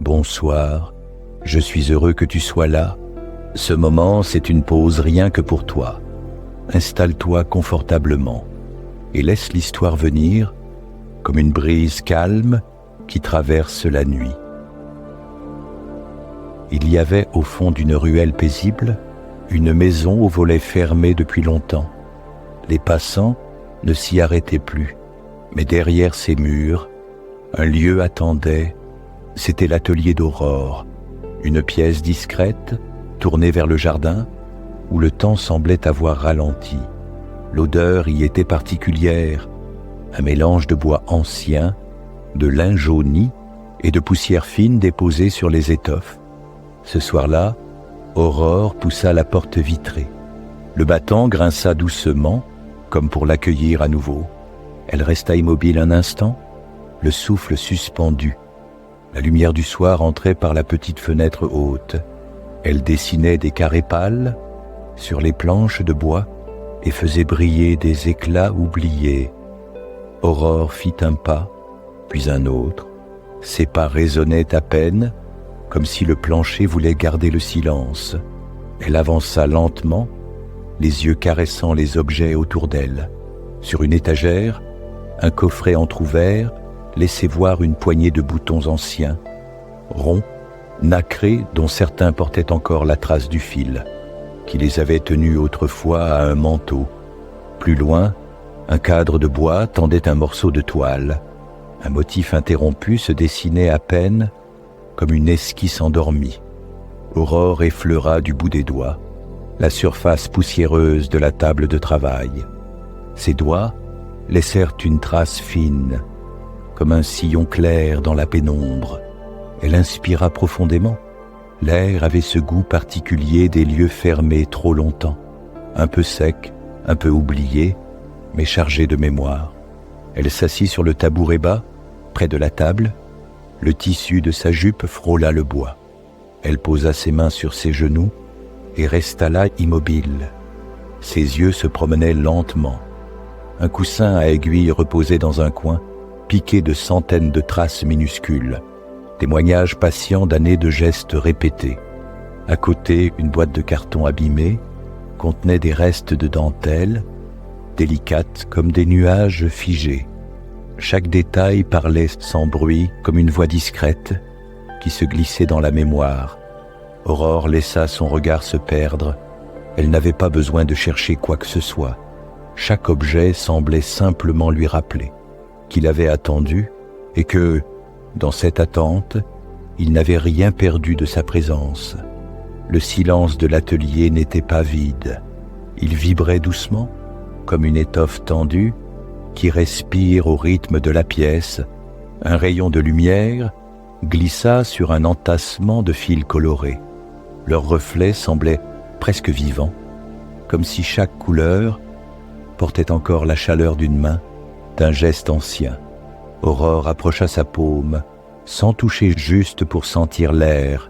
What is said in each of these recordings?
bonsoir, je suis heureux que tu sois là. Ce moment, c'est une pause rien que pour toi. Installe-toi confortablement et laisse l'histoire venir comme une brise calme qui traverse la nuit. Il y avait au fond d'une ruelle paisible une maison aux volets fermés depuis longtemps. Les passants ne s'y arrêtaient plus, mais derrière ces murs, un lieu attendait. C'était l'atelier d'Aurore, une pièce discrète tournée vers le jardin où le temps semblait avoir ralenti. L'odeur y était particulière, un mélange de bois ancien, de lin jauni et de poussière fine déposée sur les étoffes. Ce soir-là, Aurore poussa la porte vitrée. Le battant grinça doucement, comme pour l'accueillir à nouveau. Elle resta immobile un instant, le souffle suspendu. La lumière du soir entrait par la petite fenêtre haute. Elle dessinait des carrés pâles sur les planches de bois et faisait briller des éclats oubliés. Aurore fit un pas, puis un autre. Ses pas résonnaient à peine, comme si le plancher voulait garder le silence. Elle avança lentement, les yeux caressant les objets autour d'elle. Sur une étagère, un coffret entrouvert laissait voir une poignée de boutons anciens, ronds, nacrés, dont certains portaient encore la trace du fil, qui les avait tenus autrefois à un manteau. Plus loin, un cadre de bois tendait un morceau de toile. Un motif interrompu se dessinait à peine, comme une esquisse endormie. Aurore effleura du bout des doigts la surface poussiéreuse de la table de travail. Ses doigts laissèrent une trace fine, comme un sillon clair dans la pénombre. Elle inspira profondément. L'air avait ce goût particulier des lieux fermés trop longtemps, un peu sec, un peu oublié, mais chargé de mémoire. Elle s'assit sur le tabouret bas, près de la table. Le tissu de sa jupe frôla le bois. Elle posa ses mains sur ses genoux et resta là immobile. Ses yeux se promenaient lentement. Un coussin à aiguille reposait dans un coin, piqué de centaines de traces minuscules, témoignage patient d'années de gestes répétés. À côté, une boîte de carton abîmée contenait des restes de dentelle, délicates comme des nuages figés. Chaque détail parlait sans bruit, comme une voix discrète qui se glissait dans la mémoire. Aurore laissa son regard se perdre. Elle n'avait pas besoin de chercher quoi que ce soit. Chaque objet semblait simplement lui rappeler qu'il avait attendu et que, dans cette attente, il n'avait rien perdu de sa présence. Le silence de l'atelier n'était pas vide. Il vibrait doucement, comme une étoffe tendue qui respire au rythme de la pièce. Un rayon de lumière glissa sur un entassement de fils colorés. Leurs reflets semblaient presque vivants, comme si chaque couleur portait encore la chaleur d'une main, d'un geste ancien. Aurore approcha sa paume, sans toucher, juste pour sentir l'air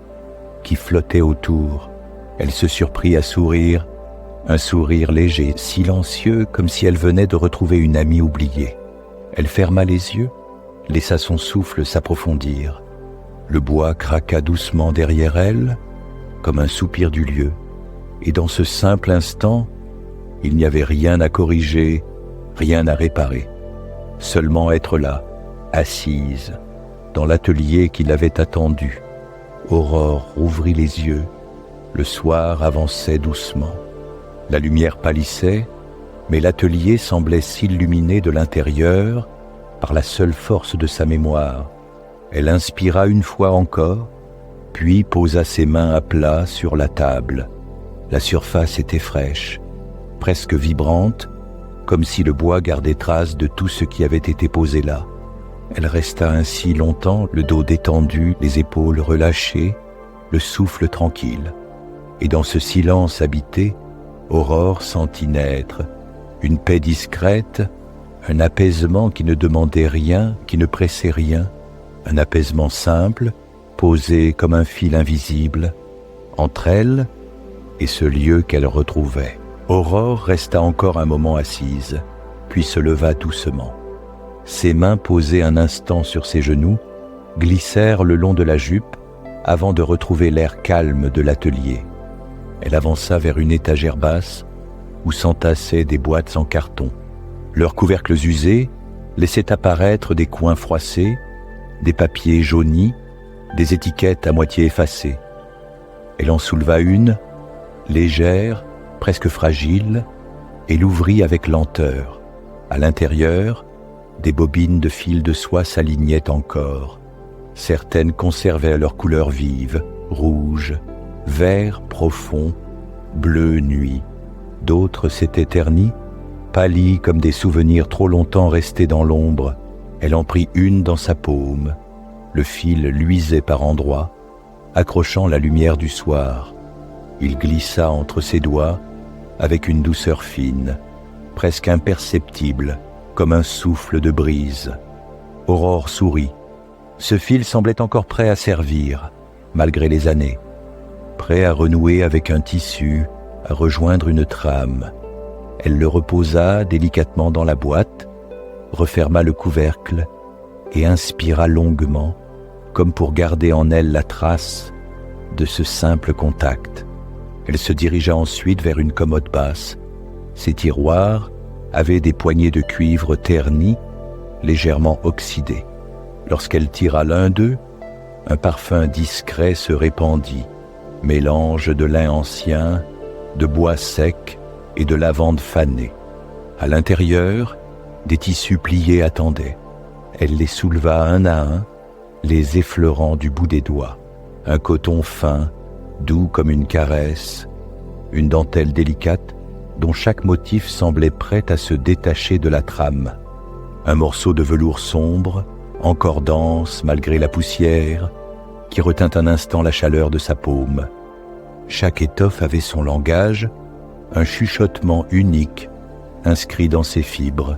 qui flottait autour. Elle se surprit à sourire, un sourire léger, silencieux, comme si elle venait de retrouver une amie oubliée. Elle ferma les yeux, laissa son souffle s'approfondir. Le bois craqua doucement derrière elle, comme un soupir du lieu, et dans ce simple instant, il n'y avait rien à corriger, rien à réparer. Seulement être là, assise, dans l'atelier qui l'avait attendue. Aurore rouvrit les yeux. Le soir avançait doucement. La lumière pâlissait, mais l'atelier semblait s'illuminer de l'intérieur par la seule force de sa mémoire. Elle inspira une fois encore, puis posa ses mains à plat sur la table. La surface était fraîche, presque vibrante, comme si le bois gardait trace de tout ce qui avait été posé là. Elle resta ainsi longtemps, le dos détendu, les épaules relâchées, le souffle tranquille. Et dans ce silence habité, Aurore sentit naître une paix discrète, un apaisement qui ne demandait rien, qui ne pressait rien, un apaisement simple, posé comme un fil invisible, entre elle et ce lieu qu'elle retrouvait. Aurore resta encore un moment assise, puis se leva doucement. Ses mains posées un instant sur ses genoux glissèrent le long de la jupe, avant de retrouver l'air calme de l'atelier. Elle avança vers une étagère basse où s'entassaient des boîtes en carton. Leurs couvercles usés laissaient apparaître des coins froissés, des papiers jaunis, des étiquettes à moitié effacées. Elle en souleva une, légère, presque fragile, et l'ouvrit avec lenteur. À l'intérieur, des bobines de fil de soie s'alignaient encore. Certaines conservaient leur couleur vive, rouge, vert profond, bleu nuit. D'autres s'étaient ternies, pâlies comme des souvenirs trop longtemps restés dans l'ombre. Elle en prit une dans sa paume. Le fil luisait par endroits, accrochant la lumière du soir. Il glissa entre ses doigts avec une douceur fine, presque imperceptible, comme un souffle de brise. Aurore sourit. Ce fil semblait encore prêt à servir, malgré les années, prêt à renouer avec un tissu, à rejoindre une trame. Elle le reposa délicatement dans la boîte, referma le couvercle et inspira longuement, comme pour garder en elle la trace de ce simple contact. Elle se dirigea ensuite vers une commode basse. Ses tiroirs avaient des poignées de cuivre ternies, légèrement oxydées. Lorsqu'elle tira l'un d'eux, un parfum discret se répandit, mélange de lin ancien, de bois sec et de lavande fanée. À l'intérieur, des tissus pliés attendaient. Elle les souleva un à un, les effleurant du bout des doigts. Un coton fin, doux comme une caresse, une dentelle délicate dont chaque motif semblait prêt à se détacher de la trame. Un morceau de velours sombre, encore dense malgré la poussière, qui retint un instant la chaleur de sa paume. Chaque étoffe avait son langage, un chuchotement unique, inscrit dans ses fibres.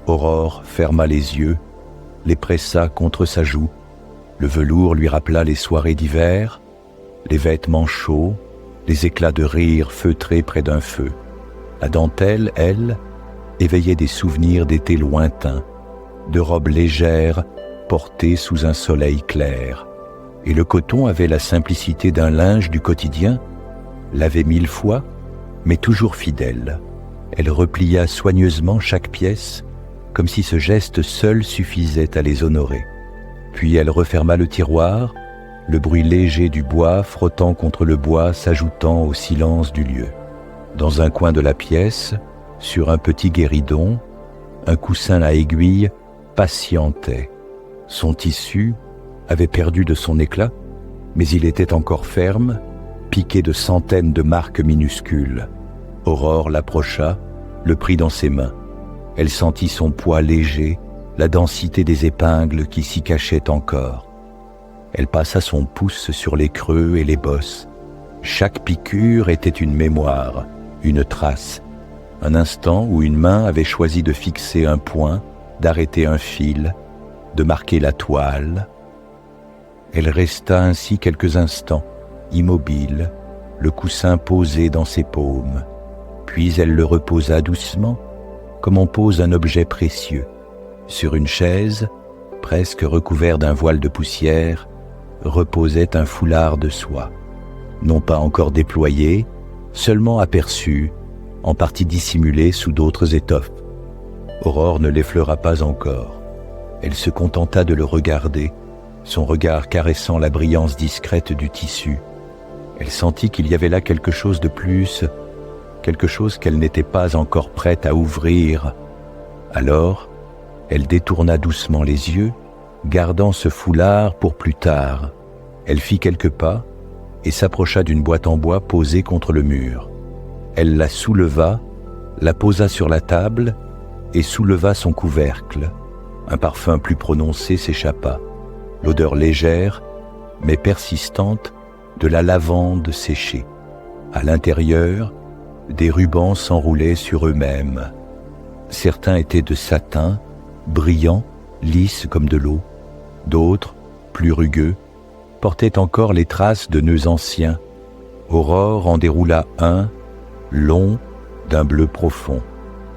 Aurore ferma les yeux, les pressa contre sa joue. Le velours lui rappela les soirées d'hiver, les vêtements chauds, les éclats de rire feutrés près d'un feu. La dentelle, elle, éveillait des souvenirs d'été lointains, de robes légères portées sous un soleil clair. Et le coton avait la simplicité d'un linge du quotidien, lavé 1000 fois, mais toujours fidèle. Elle replia soigneusement chaque pièce, comme si ce geste seul suffisait à les honorer. Puis elle referma le tiroir, le bruit léger du bois frottant contre le bois s'ajoutant au silence du lieu. Dans un coin de la pièce, sur un petit guéridon, un coussin à aiguilles patientait. Son tissu avait perdu de son éclat, mais il était encore ferme, piqué de centaines de marques minuscules. Aurore l'approcha, le prit dans ses mains. Elle sentit son poids léger, la densité des épingles qui s'y cachaient encore. Elle passa son pouce sur les creux et les bosses. Chaque piqûre était une mémoire, une trace, un instant où une main avait choisi de fixer un point, d'arrêter un fil, de marquer la toile. Elle resta ainsi quelques instants, immobile, le coussin posé dans ses paumes. Puis elle le reposa doucement, comme on pose un objet précieux. Sur une chaise, presque recouvert d'un voile de poussière, reposait un foulard de soie, non pas encore déployé, seulement aperçu, en partie dissimulé sous d'autres étoffes. Aurore ne l'effleura pas encore. Elle se contenta de le regarder, son regard caressant la brillance discrète du tissu. Elle sentit qu'il y avait là quelque chose de plus, quelque chose qu'elle n'était pas encore prête à ouvrir. Alors, elle détourna doucement les yeux, gardant ce foulard pour plus tard. Elle fit quelques pas et s'approcha d'une boîte en bois posée contre le mur. Elle la souleva, la posa sur la table et souleva son couvercle. Un parfum plus prononcé s'échappa, l'odeur légère, mais persistante, de la lavande séchée. À l'intérieur, des rubans s'enroulaient sur eux-mêmes. Certains étaient de satin, brillants, lisses comme de l'eau. D'autres, plus rugueux, portaient encore les traces de nœuds anciens. Aurore en déroula un, long, d'un bleu profond.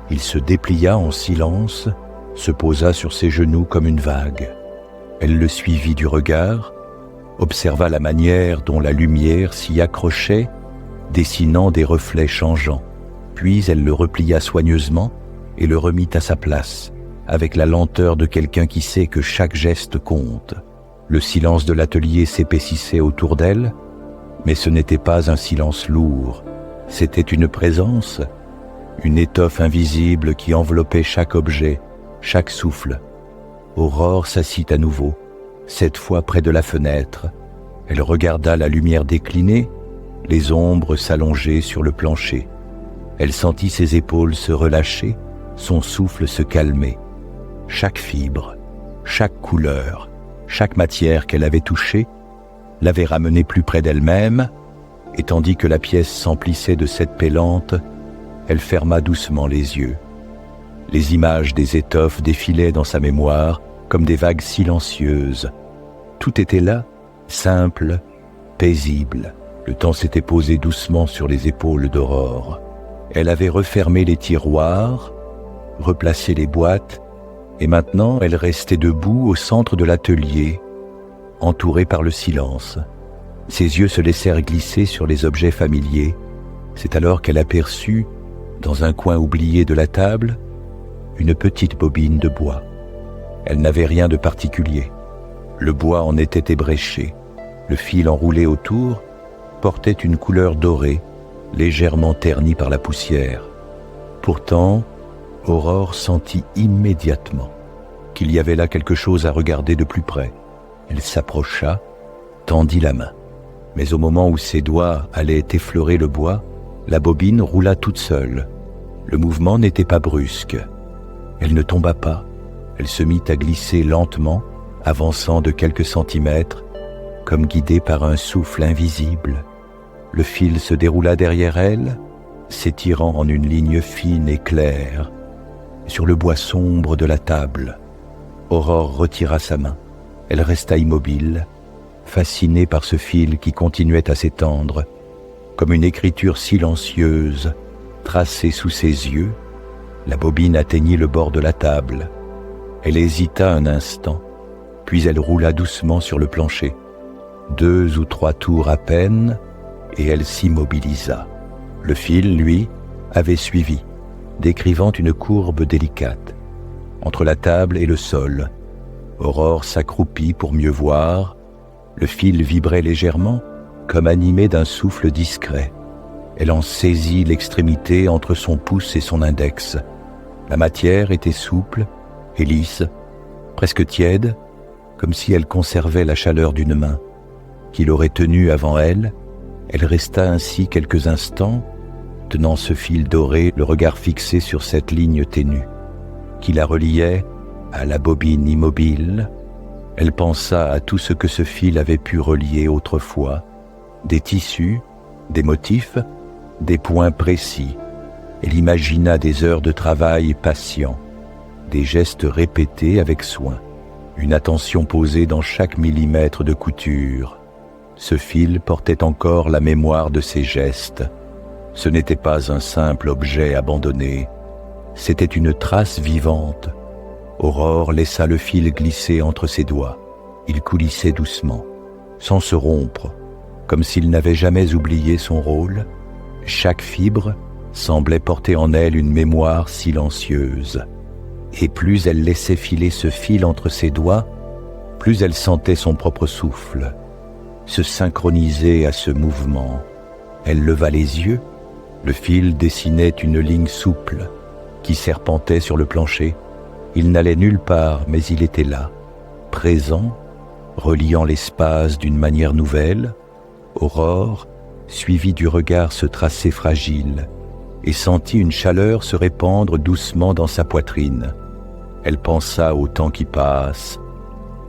Il se déplia en silence, se posa sur ses genoux comme une vague. Elle le suivit du regard, observa la manière dont la lumière s'y accrochait, dessinant des reflets changeants. Puis elle le replia soigneusement et le remit à sa place, avec la lenteur de quelqu'un qui sait que chaque geste compte. Le silence de l'atelier s'épaississait autour d'elle, mais ce n'était pas un silence lourd, c'était une présence, une étoffe invisible qui enveloppait chaque objet, chaque souffle. Aurore s'assit à nouveau, cette fois près de la fenêtre. Elle regarda la lumière décliner, les ombres s'allonger sur le plancher. Elle sentit ses épaules se relâcher, son souffle se calmer. Chaque fibre, chaque couleur, chaque matière qu'elle avait touchée l'avait ramenée plus près d'elle-même, et tandis que la pièce s'emplissait de cette paix lente, elle ferma doucement les yeux. Les images des étoffes défilaient dans sa mémoire comme des vagues silencieuses. Tout était là, simple, paisible. Le temps s'était posé doucement sur les épaules d'Aurore. Elle avait refermé les tiroirs, replacé les boîtes, et maintenant elle restait debout au centre de l'atelier, entourée par le silence. Ses yeux se laissèrent glisser sur les objets familiers. C'est alors qu'elle aperçut, dans un coin oublié de la table, une petite bobine de bois. Elle n'avait rien de particulier. Le bois en était ébréché. Le fil enroulé autour portait une couleur dorée, légèrement ternie par la poussière. Pourtant, Aurore sentit immédiatement qu'il y avait là quelque chose à regarder de plus près. Elle s'approcha, tendit la main. Mais au moment où ses doigts allaient effleurer le bois, la bobine roula toute seule. Le mouvement n'était pas brusque. Elle ne tomba pas. Elle se mit à glisser lentement, avançant de quelques centimètres, comme guidée par un souffle invisible. Le fil se déroula derrière elle, s'étirant en une ligne fine et claire, sur le bois sombre de la table. Aurore retira sa main. Elle resta immobile, fascinée par ce fil qui continuait à s'étendre, comme une écriture silencieuse, tracée sous ses yeux. La bobine atteignit le bord de la table. Elle hésita un instant, puis elle roula doucement sur le plancher. 2 ou 3 tours à peine, et elle s'immobilisa. Le fil, lui, avait suivi, décrivant une courbe délicate. Entre la table et le sol, Aurore s'accroupit pour mieux voir. Le fil vibrait légèrement, comme animé d'un souffle discret. Elle en saisit l'extrémité entre son pouce et son index. La matière était souple et lisse, presque tiède, comme si elle conservait la chaleur d'une main qui l'aurait tenue avant elle. Elle resta ainsi quelques instants, tenant ce fil doré, le regard fixé sur cette ligne ténue, qui la reliait à la bobine immobile. Elle pensa à tout ce que ce fil avait pu relier autrefois, des tissus, des motifs, des points précis. Elle imagina des heures de travail patient, des gestes répétés avec soin, une attention posée dans chaque millimètre de couture. Ce fil portait encore la mémoire de ses gestes. Ce n'était pas un simple objet abandonné, c'était une trace vivante. Aurore laissa le fil glisser entre ses doigts. Il coulissait doucement, sans se rompre, comme s'il n'avait jamais oublié son rôle. Chaque fibre semblait porter en elle une mémoire silencieuse. Et plus elle laissait filer ce fil entre ses doigts, plus elle sentait son propre souffle se synchroniser à ce mouvement. Elle leva les yeux. Le fil dessinait une ligne souple qui serpentait sur le plancher. Il n'allait nulle part, mais il était là, présent, reliant l'espace d'une manière nouvelle. Aurore suivit du regard ce tracé fragile et sentit une chaleur se répandre doucement dans sa poitrine. Elle pensa au temps qui passe,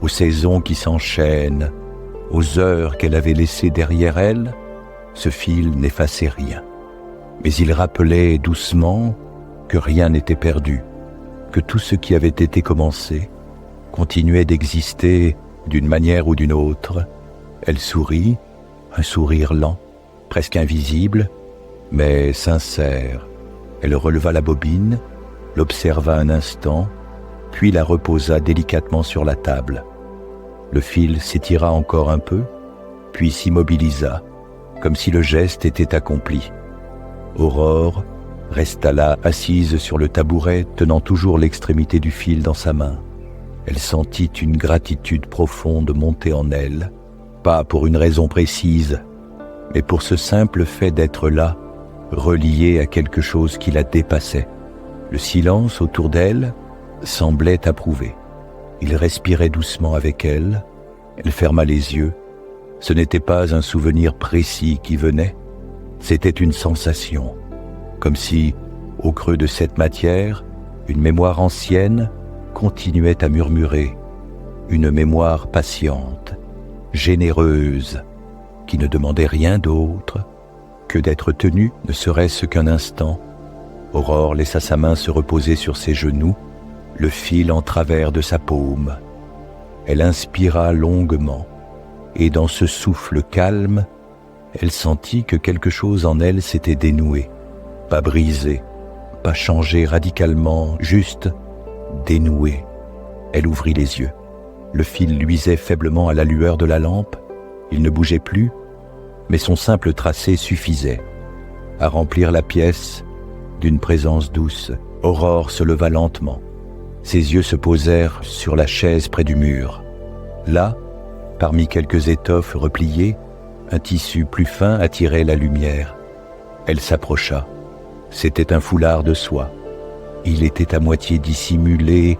aux saisons qui s'enchaînent, aux heures qu'elle avait laissées derrière elle. Ce fil n'effaçait rien, mais il rappelait doucement que rien n'était perdu, que tout ce qui avait été commencé continuait d'exister d'une manière ou d'une autre. Elle sourit, un sourire lent, presque invisible, mais sincère. Elle releva la bobine, l'observa un instant, puis la reposa délicatement sur la table. Le fil s'étira encore un peu, puis s'immobilisa, comme si le geste était accompli. Aurore resta là, assise sur le tabouret, tenant toujours l'extrémité du fil dans sa main. Elle sentit une gratitude profonde monter en elle, pas pour une raison précise, mais pour ce simple fait d'être là, reliée à quelque chose qui la dépassait. Le silence autour d'elle semblait approuver. Il respirait doucement avec elle, elle ferma les yeux. Ce n'était pas un souvenir précis qui venait, c'était une sensation, comme si, au creux de cette matière, une mémoire ancienne continuait à murmurer, une mémoire patiente, généreuse, qui ne demandait rien d'autre que d'être tenue, ne serait-ce qu'un instant. Aurore laissa sa main se reposer sur ses genoux, le fil en travers de sa paume. Elle inspira longuement, et dans ce souffle calme, elle sentit que quelque chose en elle s'était dénoué, pas brisé, pas changé radicalement, juste dénoué. Elle ouvrit les yeux. Le fil luisait faiblement à la lueur de la lampe, il ne bougeait plus, mais son simple tracé suffisait à remplir la pièce d'une présence douce. Aurore se leva lentement. Ses yeux se posèrent sur la chaise près du mur. Là, parmi quelques étoffes repliées, un tissu plus fin attirait la lumière. Elle s'approcha. C'était un foulard de soie. Il était à moitié dissimulé,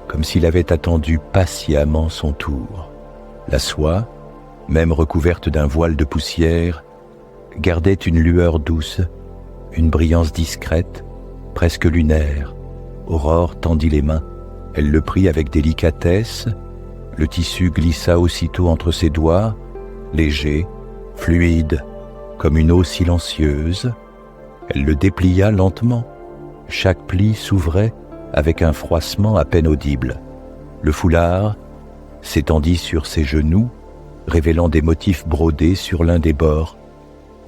comme s'il avait attendu patiemment son tour. La soie, même recouverte d'un voile de poussière, gardait une lueur douce, une brillance discrète, presque lunaire. Aurore tendit les mains. Elle le prit avec délicatesse. Le tissu glissa aussitôt entre ses doigts, léger, fluide, comme une eau silencieuse. Elle le déplia lentement. Chaque pli s'ouvrait avec un froissement à peine audible. Le foulard s'étendit sur ses genoux, révélant des motifs brodés sur l'un des bords,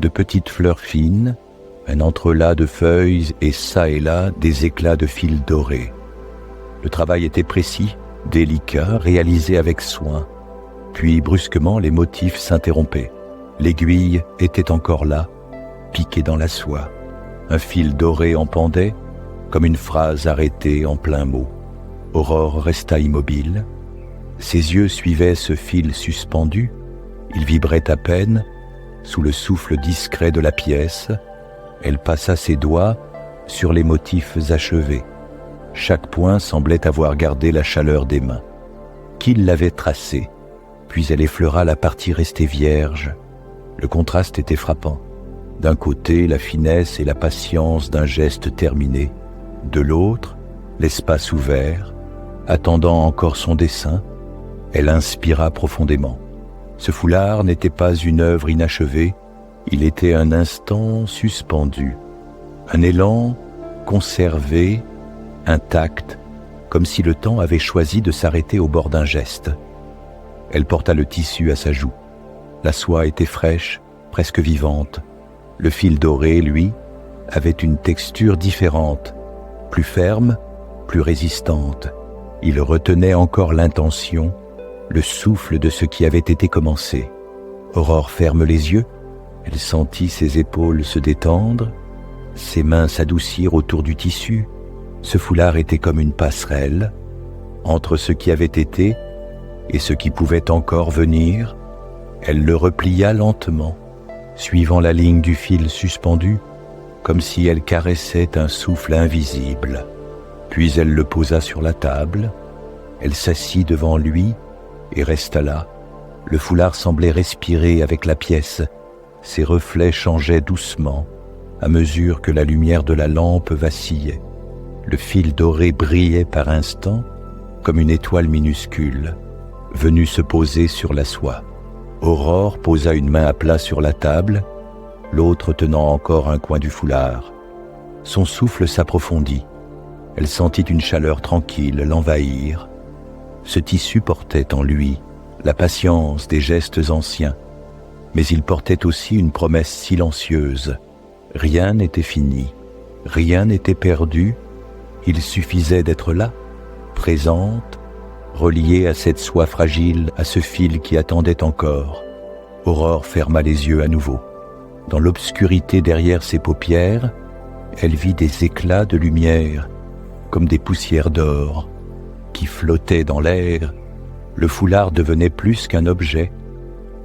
de petites fleurs fines, un entrelac de feuilles et çà et là des éclats de fils dorés. Le travail était précis, délicat, réalisé avec soin. Puis brusquement les motifs s'interrompaient. L'aiguille était encore là, piquée dans la soie. Un fil doré en pendait, comme une phrase arrêtée en plein mot. Aurore resta immobile. Ses yeux suivaient ce fil suspendu. Il vibrait à peine, sous le souffle discret de la pièce. Elle passa ses doigts sur les motifs achevés. Chaque point semblait avoir gardé la chaleur des mains. Qui l'avait tracé? Puis elle effleura la partie restée vierge. Le contraste était frappant. D'un côté, la finesse et la patience d'un geste terminé. De l'autre, l'espace ouvert, attendant encore son dessin. Elle inspira profondément. Ce foulard n'était pas une œuvre inachevée, il était un instant suspendu, un élan conservé, intact, comme si le temps avait choisi de s'arrêter au bord d'un geste. Elle porta le tissu à sa joue. La soie était fraîche, presque vivante. Le fil doré, lui, avait une texture différente, plus ferme, plus résistante. Il retenait encore l'intention, le souffle de ce qui avait été commencé. Aurore ferme les yeux. Elle sentit ses épaules se détendre, ses mains s'adoucir autour du tissu. Ce foulard était comme une passerelle entre ce qui avait été et ce qui pouvait encore venir. Elle le replia lentement, suivant la ligne du fil suspendu, comme si elle caressait un souffle invisible. Puis elle le posa sur la table. Elle s'assit devant lui et resta là. Le foulard semblait respirer avec la pièce. Ses reflets changeaient doucement à mesure que la lumière de la lampe vacillait. Le fil doré brillait par instants comme une étoile minuscule, venue se poser sur la soie. Aurore posa une main à plat sur la table, l'autre tenant encore un coin du foulard. Son souffle s'approfondit. Elle sentit une chaleur tranquille l'envahir. Ce tissu portait en lui la patience des gestes anciens, mais il portait aussi une promesse silencieuse. Rien n'était fini, rien n'était perdu, il suffisait d'être là, présente, reliée à cette soie fragile, à ce fil qui attendait encore. Aurore ferma les yeux à nouveau. Dans l'obscurité derrière ses paupières, elle vit des éclats de lumière, comme des poussières d'or, qui flottaient dans l'air. Le foulard devenait plus qu'un objet.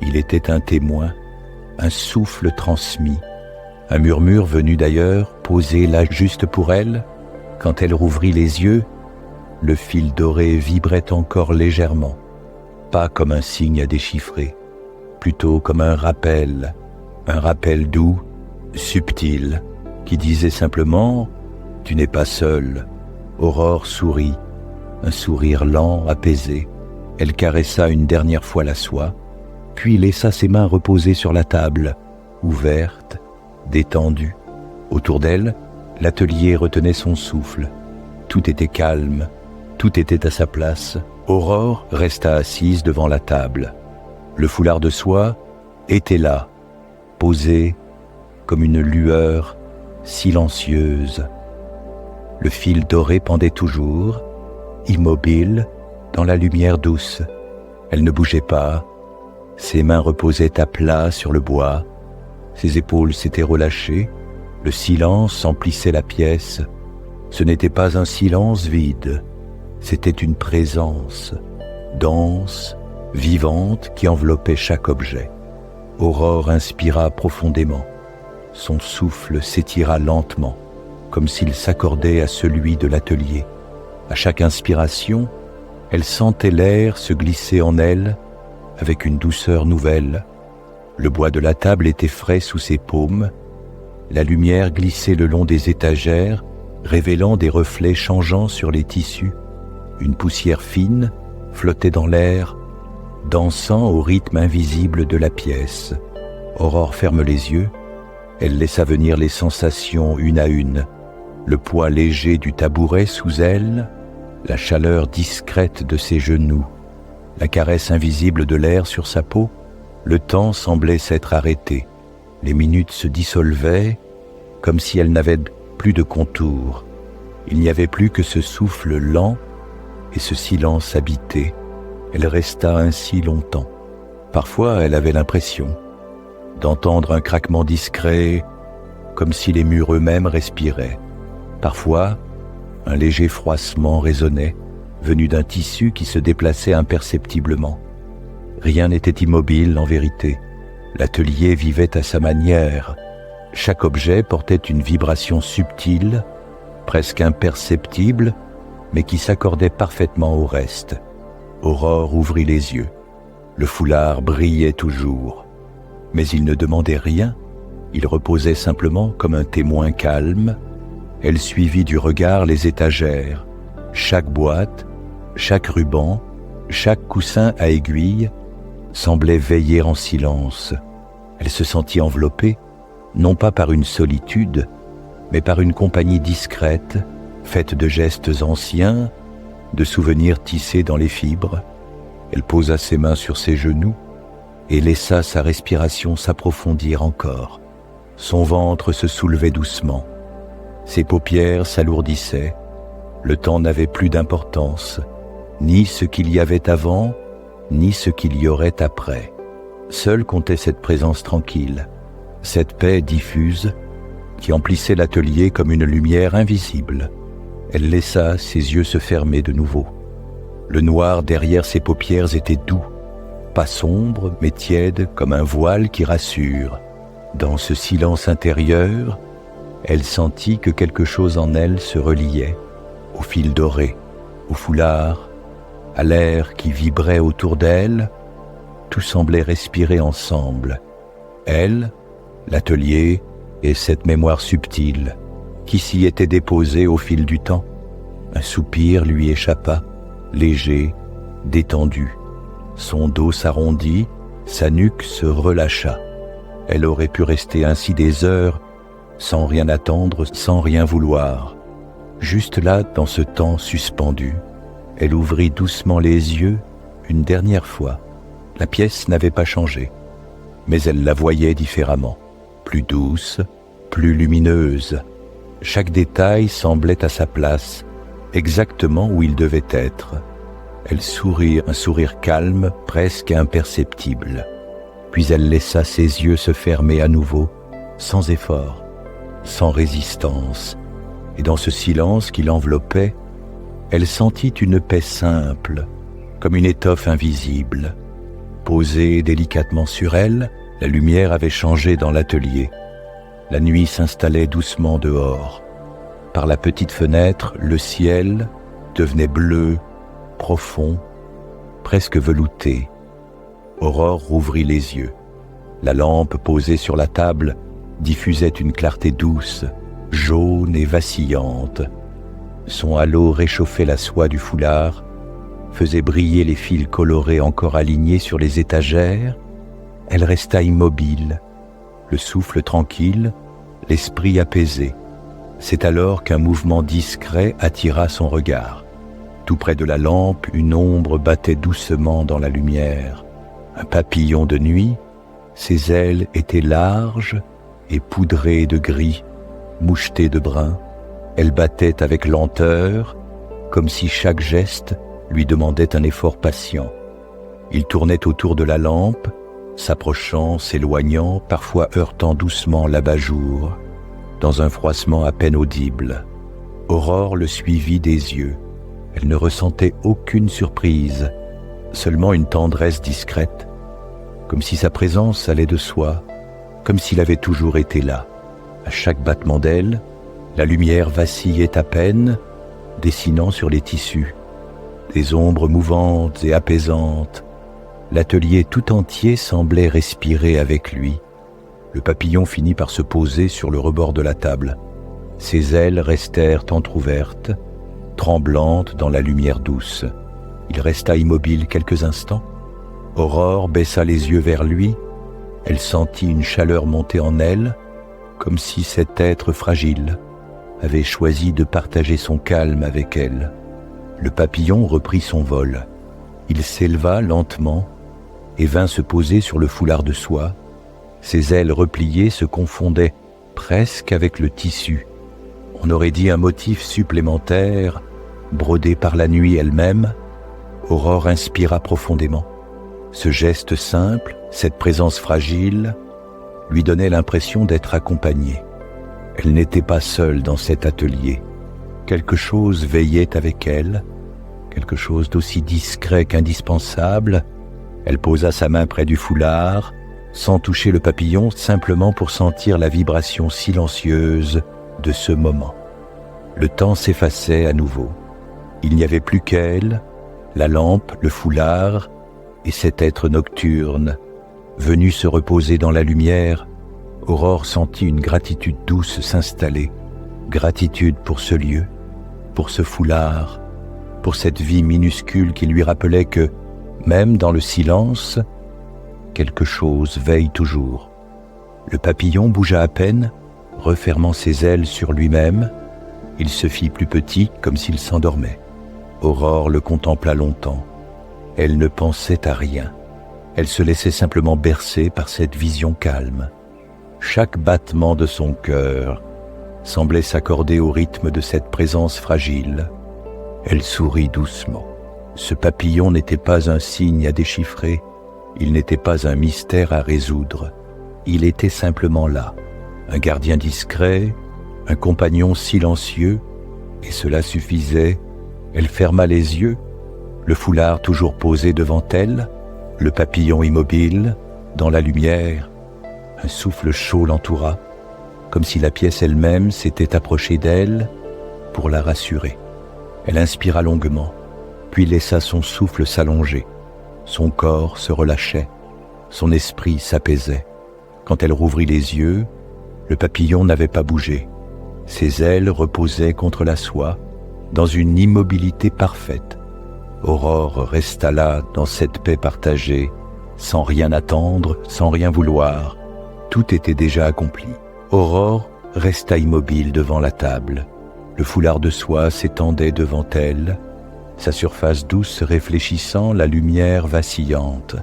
Il était un témoin, un souffle transmis, un murmure venu d'ailleurs, posé là juste pour elle. Quand elle rouvrit les yeux, le fil doré vibrait encore légèrement, pas comme un signe à déchiffrer, plutôt comme un rappel doux, subtil, qui disait simplement « Tu n'es pas seule ». Aurore sourit, un sourire lent, apaisé. Elle caressa une dernière fois la soie, puis laissa ses mains reposer sur la table, ouverte, détendue. Autour d'elle, l'atelier retenait son souffle. Tout était calme, tout était à sa place. Aurore resta assise devant la table. Le foulard de soie était là, posé comme une lueur silencieuse. Le fil doré pendait toujours, immobile, dans la lumière douce. Elle ne bougeait pas, ses mains reposaient à plat sur le bois, ses épaules s'étaient relâchées, le silence emplissait la pièce. Ce n'était pas un silence vide, c'était une présence, dense, vivante, qui enveloppait chaque objet. Aurore inspira profondément. Son souffle s'étira lentement, comme s'il s'accordait à celui de l'atelier. À chaque inspiration, elle sentait l'air se glisser en elle avec une douceur nouvelle. Le bois de la table était frais sous ses paumes. La lumière glissait le long des étagères, révélant des reflets changeants sur les tissus. Une poussière fine flottait dans l'air, dansant au rythme invisible de la pièce. Aurore ferme les yeux. Elle laissa venir les sensations une à une. Le poids léger du tabouret sous elle, la chaleur discrète de ses genoux, la caresse invisible de l'air sur sa peau. Le temps semblait s'être arrêté. Les minutes se dissolvaient comme si elles n'avaient plus de contour. Il n'y avait plus que ce souffle lent et ce silence habité. Elle resta ainsi longtemps. Parfois, elle avait l'impression d'entendre un craquement discret, comme si les murs eux-mêmes respiraient. Parfois, un léger froissement résonnait, venu d'un tissu qui se déplaçait imperceptiblement. Rien n'était immobile en vérité. L'atelier vivait à sa manière. Chaque objet portait une vibration subtile, presque imperceptible, mais qui s'accordait parfaitement au reste. Aurore ouvrit les yeux. Le foulard brillait toujours. Mais il ne demandait rien, il reposait simplement comme un témoin calme. Elle suivit du regard les étagères, chaque boîte, chaque ruban, chaque coussin à aiguille semblait veiller en silence. Elle se sentit enveloppée, non pas par une solitude, mais par une compagnie discrète, faite de gestes anciens, de souvenirs tissés dans les fibres. Elle posa ses mains sur ses genoux et laissa sa respiration s'approfondir encore. Son ventre se soulevait doucement. Ses paupières s'alourdissaient. Le temps n'avait plus d'importance, ni ce qu'il y avait avant, ni ce qu'il y aurait après. Seule comptait cette présence tranquille, cette paix diffuse qui emplissait l'atelier comme une lumière invisible. Elle laissa ses yeux se fermer de nouveau. Le noir derrière ses paupières était doux, pas sombre mais tiède comme un voile qui rassure. Dans ce silence intérieur, elle sentit que quelque chose en elle se reliait, au fil doré, au foulard, à l'air qui vibrait autour d'elle. Tout semblait respirer ensemble. Elle, l'atelier et cette mémoire subtile qui s'y était déposée au fil du temps. Un soupir lui échappa, léger, détendu. Son dos s'arrondit, sa nuque se relâcha. Elle aurait pu rester ainsi des heures, sans rien attendre, sans rien vouloir. Juste là, dans ce temps suspendu, elle ouvrit doucement les yeux une dernière fois. La pièce n'avait pas changé, mais elle la voyait différemment, plus douce, plus lumineuse. Chaque détail semblait à sa place, exactement où il devait être. Elle sourit, un sourire calme, presque imperceptible. puis elle laissa ses yeux se fermer à nouveau, sans effort, sans résistance, et dans ce silence qui l'enveloppait, elle sentit une paix simple, comme une étoffe invisible. Posée délicatement sur elle, la lumière avait changé dans l'atelier. La nuit s'installait doucement dehors. Par la petite fenêtre, le ciel devenait bleu, profond, presque velouté. Aurore rouvrit les yeux. La lampe posée sur la table diffusait une clarté douce, jaune et vacillante. Son halo réchauffait la soie du foulard, faisait briller les fils colorés encore alignés sur les étagères. Elle resta immobile, le souffle tranquille, l'esprit apaisé. C'est alors qu'un mouvement discret attira son regard. Tout près de la lampe, une ombre battait doucement dans la lumière. Un papillon de nuit, ses ailes étaient larges et poudrées de gris, mouchetées de brun. Elle battait avec lenteur, comme si chaque geste lui demandait un effort patient. Il tournait autour de la lampe, s'approchant, s'éloignant, parfois heurtant doucement l'abat-jour, dans un froissement à peine audible. Aurore le suivit des yeux. Elle ne ressentait aucune surprise, seulement une tendresse discrète, comme si sa présence allait de soi, comme s'il avait toujours été là. À chaque battement d'aile, la lumière vacillait à peine, dessinant sur les tissus. Des ombres mouvantes et apaisantes. L'atelier tout entier semblait respirer avec lui. Le papillon finit par se poser sur le rebord de la table. Ses ailes restèrent entr'ouvertes, tremblantes dans la lumière douce. Il resta immobile quelques instants. Aurore baissa les yeux vers lui. Elle sentit une chaleur monter en elle, comme si cet être fragile avait choisi de partager son calme avec elle. Le papillon reprit son vol. Il s'éleva lentement et vint se poser sur le foulard de soie. Ses ailes repliées se confondaient presque avec le tissu. On aurait dit un motif supplémentaire, brodé par la nuit elle-même. Aurore inspira profondément. Ce geste simple, cette présence fragile, lui donnait l'impression d'être accompagnée. Elle n'était pas seule dans cet atelier. Quelque chose veillait avec elle, quelque chose d'aussi discret qu'indispensable. Elle posa sa main près du foulard, sans toucher le papillon, simplement pour sentir la vibration silencieuse de ce moment. Le temps s'effaçait à nouveau. Il n'y avait plus qu'elle, la lampe, le foulard et cet être nocturne. Venu se reposer dans la lumière, Aurore sentit une gratitude douce s'installer. Gratitude pour ce lieu, pour ce foulard, pour cette vie minuscule qui lui rappelait que, même dans le silence, quelque chose veille toujours. Le papillon bougea à peine, refermant ses ailes sur lui-même. Il se fit plus petit, comme s'il s'endormait. Aurore le contempla longtemps. Elle ne pensait à rien. Elle se laissait simplement bercer par cette vision calme. Chaque battement de son cœur semblait s'accorder au rythme de cette présence fragile. Elle sourit doucement. Ce papillon n'était pas un signe à déchiffrer, il n'était pas un mystère à résoudre. Il était simplement là, un gardien discret, un compagnon silencieux, et cela suffisait. Elle ferma les yeux, le foulard toujours posé devant elle, le papillon immobile, dans la lumière. Un souffle chaud l'entoura, comme si la pièce elle-même s'était approchée d'elle pour la rassurer. Elle inspira longuement, puis laissa son souffle s'allonger. Son corps se relâchait, son esprit s'apaisait. Quand elle rouvrit les yeux, le papillon n'avait pas bougé. Ses ailes reposaient contre la soie, dans une immobilité parfaite. Aurore resta là, dans cette paix partagée, sans rien attendre, sans rien vouloir. Tout était déjà accompli. Aurore resta immobile devant la table. Le foulard de soie s'étendait devant elle, sa surface douce réfléchissant la lumière vacillante.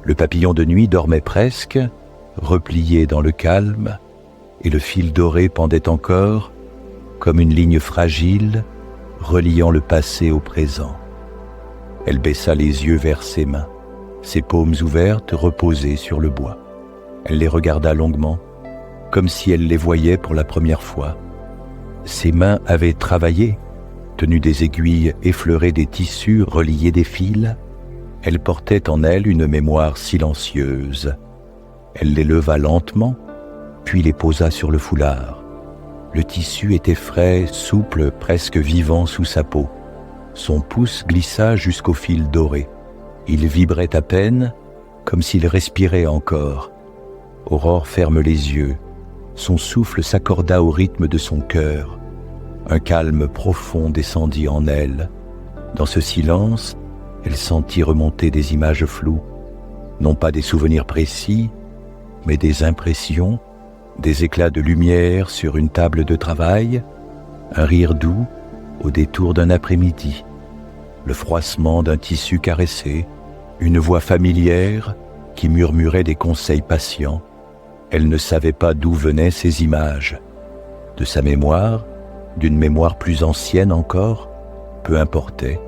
Le papillon de nuit dormait presque, replié dans le calme, et le fil doré pendait encore, comme une ligne fragile, reliant le passé au présent. Elle baissa les yeux vers ses mains. ses paumes ouvertes reposaient sur le bois. Elle les regarda longuement, comme si elle les voyait pour la première fois. Ses mains avaient travaillé, tenu des aiguilles, effleuré des tissus, relié des fils. Elle portait en elle une mémoire silencieuse. Elle les leva lentement, puis les posa sur le foulard. Le tissu était frais, souple, presque vivant sous sa peau. Son pouce glissa jusqu'au fil doré. Il vibrait à peine, comme s'il respirait encore. Aurore ferme les yeux. Son souffle s'accorda au rythme de son cœur. Un calme profond descendit en elle. Dans ce silence, elle sentit remonter des images floues, non pas des souvenirs précis, mais des impressions, des éclats de lumière sur une table de travail, un rire doux au détour d'un après-midi, le froissement d'un tissu caressé, une voix familière qui murmurait des conseils patients. Elle ne savait pas d'où venaient ces images. De sa mémoire, d'une mémoire plus ancienne encore, peu importait.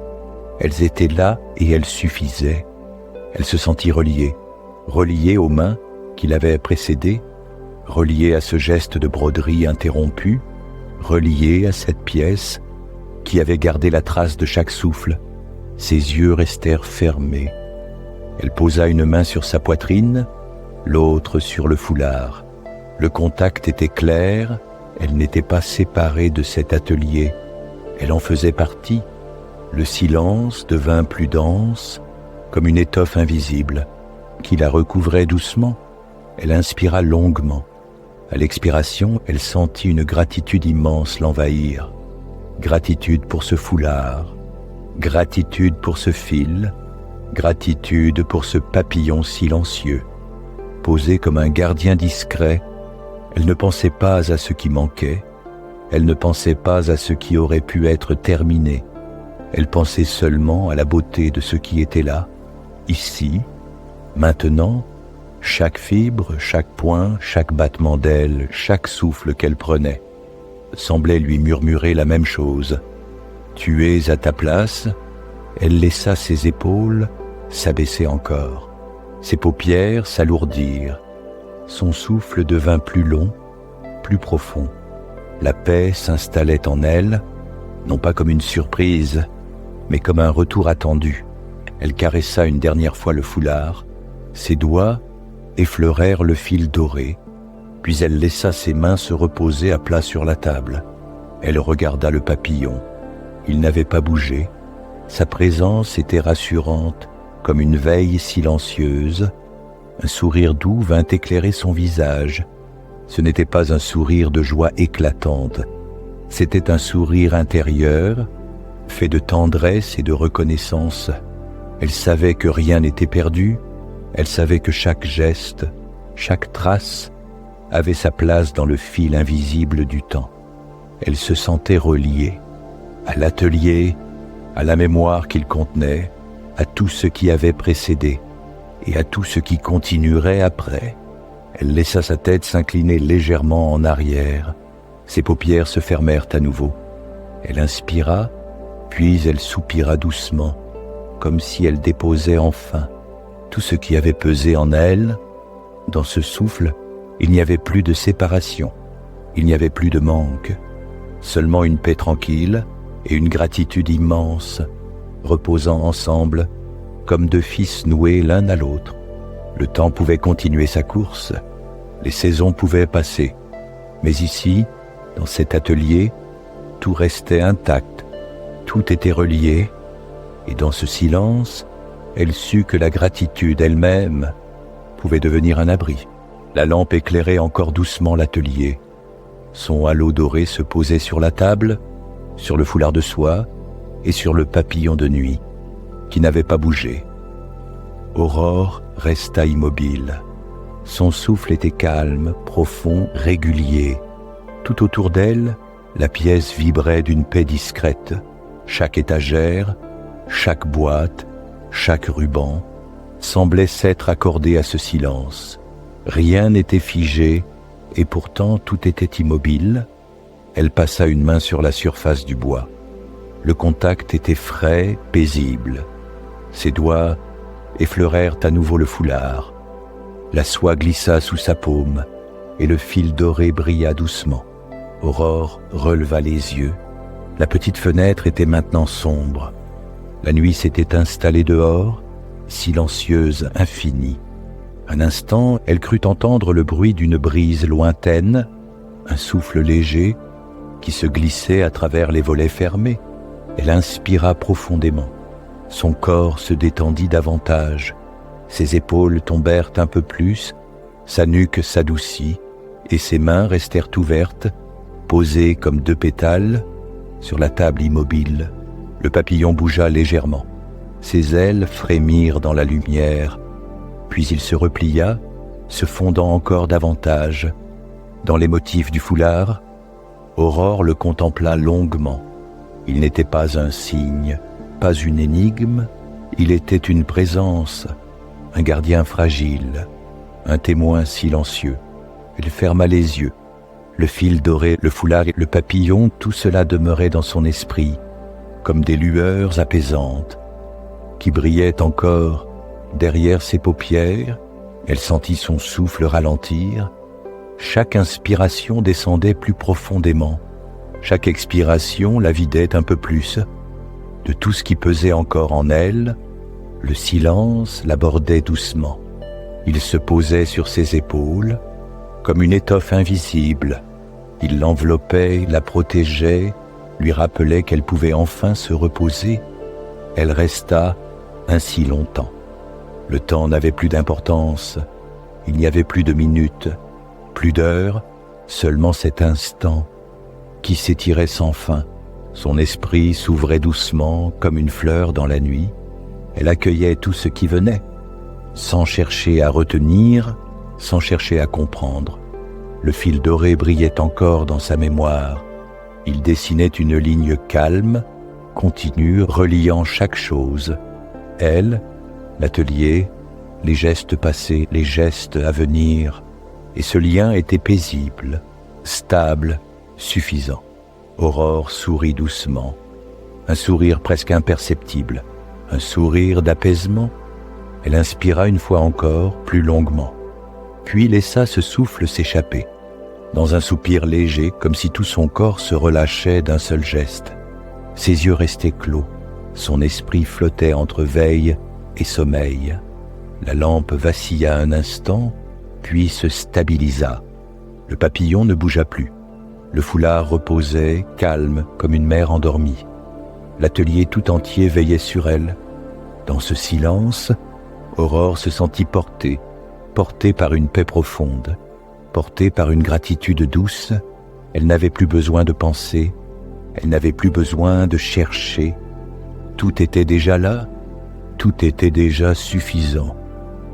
Elles étaient là et elles suffisaient. Elle se sentit reliée aux mains qui l'avaient précédée, reliée à ce geste de broderie interrompu, reliée à cette pièce qui avait gardé la trace de chaque souffle. Ses yeux restèrent fermés. Elle posa une main sur sa poitrine, l'autre sur le foulard. Le contact était clair, elle n'était pas séparée de cet atelier. Elle en faisait partie. Le silence devint plus dense, comme une étoffe invisible, qui la recouvrait doucement. Elle inspira longuement. À l'expiration, elle sentit une gratitude immense l'envahir. Gratitude pour ce foulard, gratitude pour ce fil, gratitude pour ce papillon silencieux. Posée comme un gardien discret, elle ne pensait pas à ce qui manquait, elle ne pensait pas à ce qui aurait pu être terminé. Elle pensait seulement à la beauté de ce qui était là, ici, maintenant. Chaque fibre, chaque point, chaque battement d'aile, chaque souffle qu'elle prenait semblait lui murmurer la même chose. Tu es à ta place. Elle laissa ses épaules s'abaisser encore. Ses paupières s'alourdirent. Son souffle devint plus long, plus profond. La paix s'installait en elle, non pas comme une surprise, mais comme un retour attendu. Elle caressa une dernière fois le foulard. Ses doigts effleurèrent le fil doré, puis elle laissa ses mains se reposer à plat sur la table. Elle regarda le papillon. Il n'avait pas bougé. Sa présence était rassurante, comme une veille silencieuse. Un sourire doux vint éclairer son visage. Ce n'était pas un sourire de joie éclatante. C'était un sourire intérieur, fait de tendresse et de reconnaissance. Elle savait que rien n'était perdu. Elle savait que chaque geste, chaque trace avait sa place dans le fil invisible du temps. Elle se sentait reliée à l'atelier, à la mémoire qu'il contenait, à tout ce qui avait précédé et à tout ce qui continuerait après. Elle laissa sa tête s'incliner légèrement en arrière. Ses paupières se fermèrent à nouveau. Elle inspira, puis elle soupira doucement, comme si elle déposait enfin tout ce qui avait pesé en elle. Dans ce souffle, il n'y avait plus de séparation, il n'y avait plus de manque, seulement une paix tranquille et une gratitude immense, reposant ensemble comme deux fils noués l'un à l'autre. Le temps pouvait continuer sa course, les saisons pouvaient passer, mais ici, dans cet atelier, tout restait intact, tout était relié, et dans ce silence, elle sut que la gratitude elle-même pouvait devenir un abri. La lampe éclairait encore doucement l'atelier. Son halo doré se posait sur la table, sur le foulard de soie et sur le papillon de nuit, qui n'avait pas bougé. Aurore resta immobile. Son souffle était calme, profond, régulier. Tout autour d'elle, la pièce vibrait d'une paix discrète. Chaque étagère, chaque boîte, chaque ruban semblait s'être accordé à ce silence. Rien n'était figé et pourtant tout était immobile. Elle passa une main sur la surface du bois. Le contact était frais, paisible. Ses doigts effleurèrent à nouveau le foulard. La soie glissa sous sa paume, et le fil doré brilla doucement. Aurore releva les yeux. La petite fenêtre était maintenant sombre. La nuit s'était installée dehors, silencieuse, infinie. Un instant, elle crut entendre le bruit d'une brise lointaine, un souffle léger qui se glissait à travers les volets fermés. Elle inspira profondément. Son corps se détendit davantage. Ses épaules tombèrent un peu plus, sa nuque s'adoucit, et ses mains restèrent ouvertes, posées comme deux pétales, sur la table immobile. Le papillon bougea légèrement. Ses ailes frémirent dans la lumière, puis il se replia, se fondant encore davantage. Dans les motifs du foulard, Aurore le contempla longuement. Il n'était pas un signe, pas une énigme, il était une présence, un gardien fragile, un témoin silencieux. Elle ferma les yeux. Le fil doré, le foulard et le papillon, tout cela demeurait dans son esprit, comme des lueurs apaisantes, qui brillaient encore derrière ses paupières. Elle sentit son souffle ralentir. Chaque inspiration descendait plus profondément. Chaque expiration la vidait un peu plus. De tout ce qui pesait encore en elle, le silence l'abordait doucement. Il se posait sur ses épaules, comme une étoffe invisible. Il l'enveloppait, la protégeait, lui rappelait qu'elle pouvait enfin se reposer. Elle resta ainsi longtemps. Le temps n'avait plus d'importance. Il n'y avait plus de minutes, plus d'heures, seulement cet instant qui s'étirait sans fin. Son esprit s'ouvrait doucement comme une fleur dans la nuit. Elle accueillait tout ce qui venait, sans chercher à retenir, sans chercher à comprendre. Le fil doré brillait encore dans sa mémoire. Il dessinait une ligne calme, continue, reliant chaque chose. Elle, l'atelier, les gestes passés, les gestes à venir. Et ce lien était paisible, stable, suffisant. Aurore sourit doucement, un sourire presque imperceptible, un sourire d'apaisement. Elle inspira une fois encore, plus longuement, puis laissa ce souffle s'échapper, dans un soupir léger, comme si tout son corps se relâchait d'un seul geste. Ses yeux restaient clos, son esprit flottait entre veille et sommeil. La lampe vacilla un instant, puis se stabilisa. Le papillon ne bougea plus. Le foulard reposait, calme comme une mère endormie. L'atelier tout entier veillait sur elle. Dans ce silence, Aurore se sentit portée par une paix profonde, portée par une gratitude douce. Elle n'avait plus besoin de penser, elle n'avait plus besoin de chercher. Tout était déjà là, tout était déjà suffisant.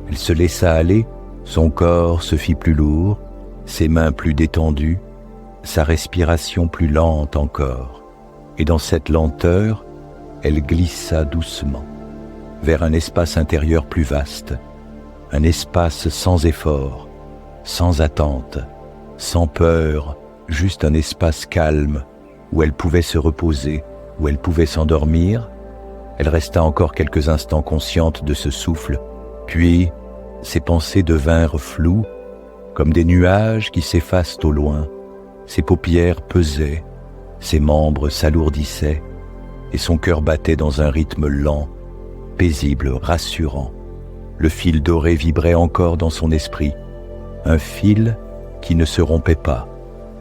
Elle se laissa aller, son corps se fit plus lourd, ses mains plus détendues, sa respiration plus lente encore. Et dans cette lenteur, elle glissa doucement vers un espace intérieur plus vaste, un espace sans effort, sans attente, sans peur, juste un espace calme où elle pouvait se reposer, où elle pouvait s'endormir. Elle resta encore quelques instants consciente de ce souffle, puis ses pensées devinrent floues, comme des nuages qui s'effacent au loin. Ses paupières pesaient, ses membres s'alourdissaient, et son cœur battait dans un rythme lent, paisible, rassurant. Le fil doré vibrait encore dans son esprit, un fil qui ne se rompait pas,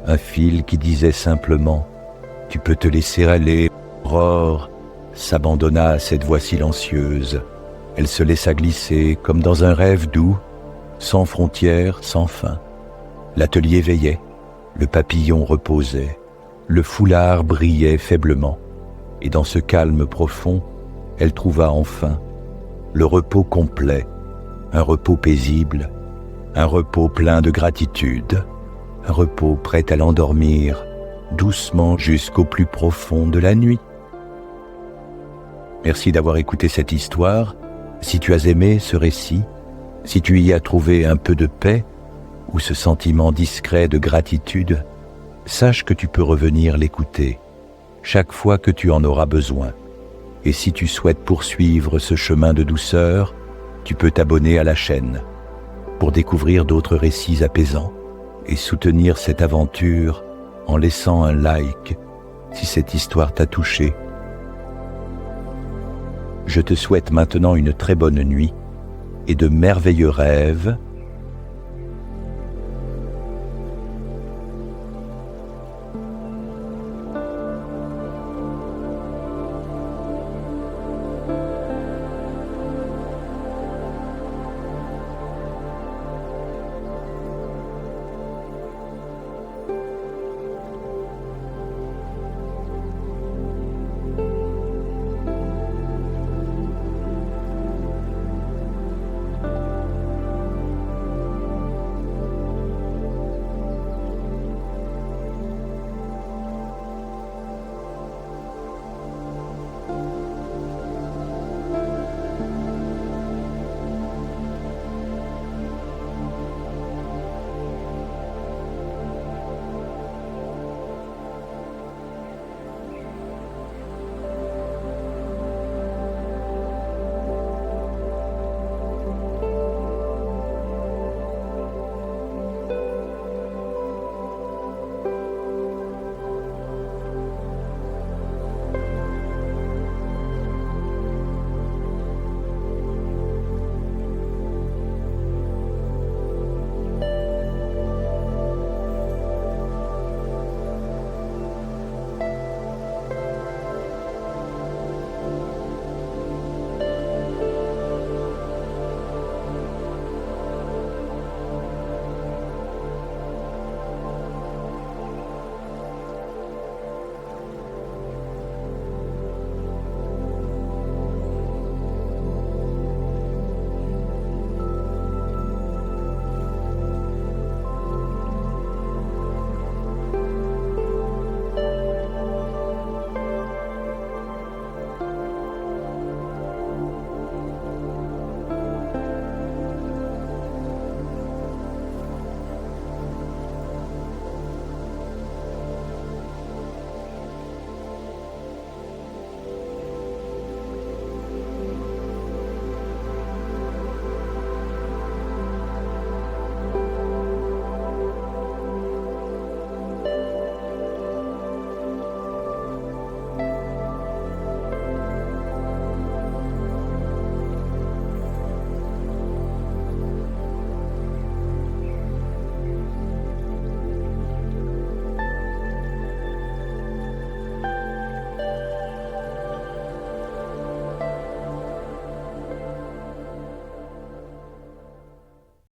un fil qui disait simplement « Tu peux te laisser aller, Aurore », s'abandonna à cette voix silencieuse. Elle se laissa glisser comme dans un rêve doux, sans frontières, sans fin. L'atelier veillait, le papillon reposait, le foulard brillait faiblement, et dans ce calme profond, elle trouva enfin le repos complet, un repos paisible, un repos plein de gratitude, un repos prêt à l'endormir doucement jusqu'au plus profond de la nuit. Merci d'avoir écouté cette histoire. Si tu as aimé ce récit, si tu y as trouvé un peu de paix ou ce sentiment discret de gratitude, sache que tu peux revenir l'écouter chaque fois que tu en auras besoin. Et si tu souhaites poursuivre ce chemin de douceur, Tu peux t'abonner à la chaîne pour découvrir d'autres récits apaisants et soutenir cette aventure en laissant un like si cette histoire t'a touché. Je te souhaite maintenant une très bonne nuit et de merveilleux rêves